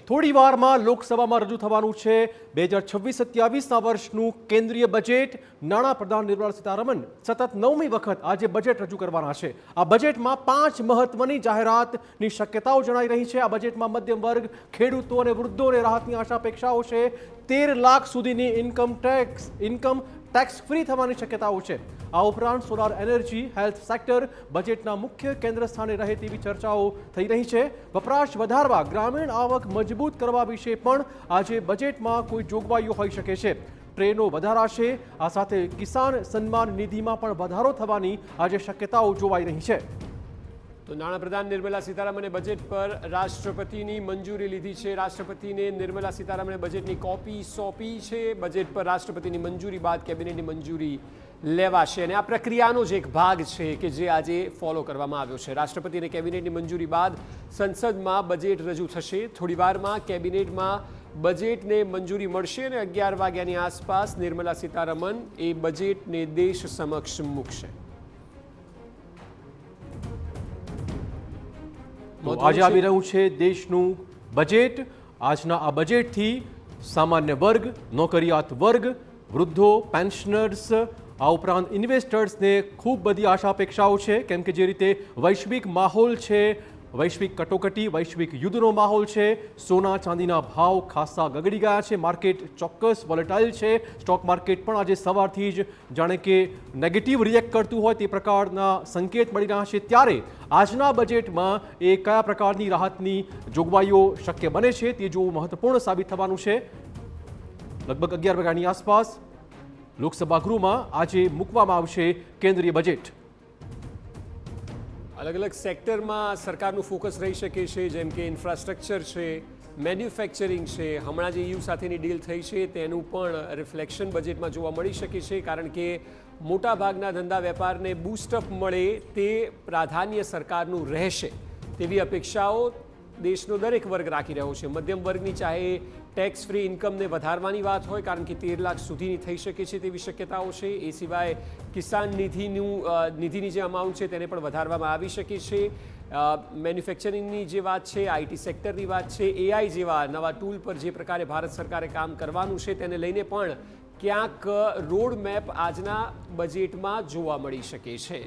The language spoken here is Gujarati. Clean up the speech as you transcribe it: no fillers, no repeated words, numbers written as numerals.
થોડી વારમાં લોકસભામાં રજૂ થવાનું છે 2026-27ના વર્ષનું કેન્દ્રીય બજેટ। નાણાપ્રધાન નિર્મલા સીતારમણ સતત 9મી વખત આજે બજેટ રજૂ કરવાના છે। આ બજેટમાં 5 મહત્વની જાહેરાતની શક્યતાઓ જણાઈ રહી છે। આ બજેટમાં મધ્યમ વર્ગ, ખેડૂતો અને વૃદ્ધોને રાહતની આશા અપેક્ષાઓ છે। 13 લાખ સુધીની ઇન્કમ ટેક્સ ફ્રી થવાની શક્યતાઓ છે। આ ઉપરાંત સોલાર એનર્જી, હેલ્થ સેક્ટર બજેટના મુખ્ય કેન્દ્ર સ્થાને રહે તેવી ચર્ચાઓ થઈ રહી છે। વપરાશ વધારવા, ગ્રામીણ આવક મજબૂત કરવા વિશે પણ આજે બજેટમાં કોઈ જોગવાઈઓ હોઈ શકે છે। ટ્રેનો વધારાશે। આ સાથે કિસાન સન્માન નિધિમાં પણ વધારો થવાની આજે શક્યતાઓ જોવાઈ રહી છે। તો નાણાપ્રધાન નિર્મલા સીતારમણે બજેટ પર રાષ્ટ્રપતિની મંજૂરી લીધી છે। રાષ્ટ્રપતિને નિર્મલા સીતારમણે બજેટની કોપી સોંપી છે। બજેટ પર રાષ્ટ્રપતિની મંજૂરી બાદ કેબિનેટની મંજૂરી લેવાશે અને આ પ્રક્રિયાનો જ એક ભાગ છે કે જે આજે ફોલો કરવામાં આવ્યો છે। રાષ્ટ્રપતિ અને કેબિનેટની મંજૂરી બાદ સંસદમાં બજેટ રજૂ થશે। થોડીવારમાં કેબિનેટમાં બજેટને મંજૂરી મળશે અને 11 વાગ્યાની આસપાસ નિર્મલા સીતારમણ એ બજેટને દેશ સમક્ષ મૂકશે। આજે આવી રહ્યું છે દેશનું બજેટ। આજના આ બજેટથી સામાન્ય વર્ગ, નોકરિયાત વર્ગ, વૃદ્ધો, પેન્શનર્સ, આ ઉપરાંત ઇન્વેસ્ટર્સને ખૂબ બધી આશા અપેક્ષાઓ છે, કેમ કે જે રીતે વૈશ્વિક માહોલ છે, વૈશ્વિક કટોકટી, વૈશ્વિક યુદ્ધનો માહોલ છે, સોના ચાંદીના ભાવ ખાસા ગગડી ગયા છે, માર્કેટ ચોક્કસ વોલેટાઇલ છે। સ્ટોક માર્કેટ પણ આજે સવારથી જ જાણે કે નેગેટિવ રિએક્ટ કરતું હોય તે પ્રકારના સંકેત મળી રહ્યા છે। ત્યારે આજના બજેટમાં એ કયા પ્રકારની રાહતની જોગવાઈઓ શક્ય બને છે તે જોવું મહત્વપૂર્ણ સાબિત થવાનું છે। લગભગ 11 વાગ્યાની આસપાસ લોકસભા ગૃહમાં આજે મૂકવામાં આવશે કેન્દ્રીય બજેટ। અલગ અલગ સેક્ટરમાં સરકારનું ફોકસ રહી શકે છે, જેમ કે ઇન્ફ્રાસ્ટ્રક્ચર છે, મેન્યુફેક્ચરિંગ છે। હમણાં જે EU સાથેની ડીલ થઈ છે તેનું પણ રિફ્લેક્શન બજેટમાં જોવા મળી શકે છે, કારણ કે મોટાભાગના ધંધા વેપારને બૂસ્ટઅપ મળે તે પ્રાધાન્ય સરકારનું રહેશે તેવી અપેક્ષાઓ દેશનો દરેક વર્ગ રાખી રહ્યો છે। મધ્યમ વર્ગની ચાહે ટેક્સ ફ્રી ઇન્કમને વધારવાની વાત હોય, કારણ કે 13 લાખ સુધીની થઈ શકે છે તેવી શક્યતાઓ છે। એ સિવાય કિસાન નિધિની જે અમાઉન્ટ છે તેને પણ વધારવામાં આવી શકે છે। મેન્યુફેક્ચરિંગની જે વાત છે, IT સેક્ટરની વાત છે, AI જેવા નવા ટૂલ પર જે પ્રકારે ભારત સરકારે કામ કરવાનું છે તેને લઈને પણ ક્યાંક રોડ મેપ આજના બજેટમાં જોવા મળી શકે છે।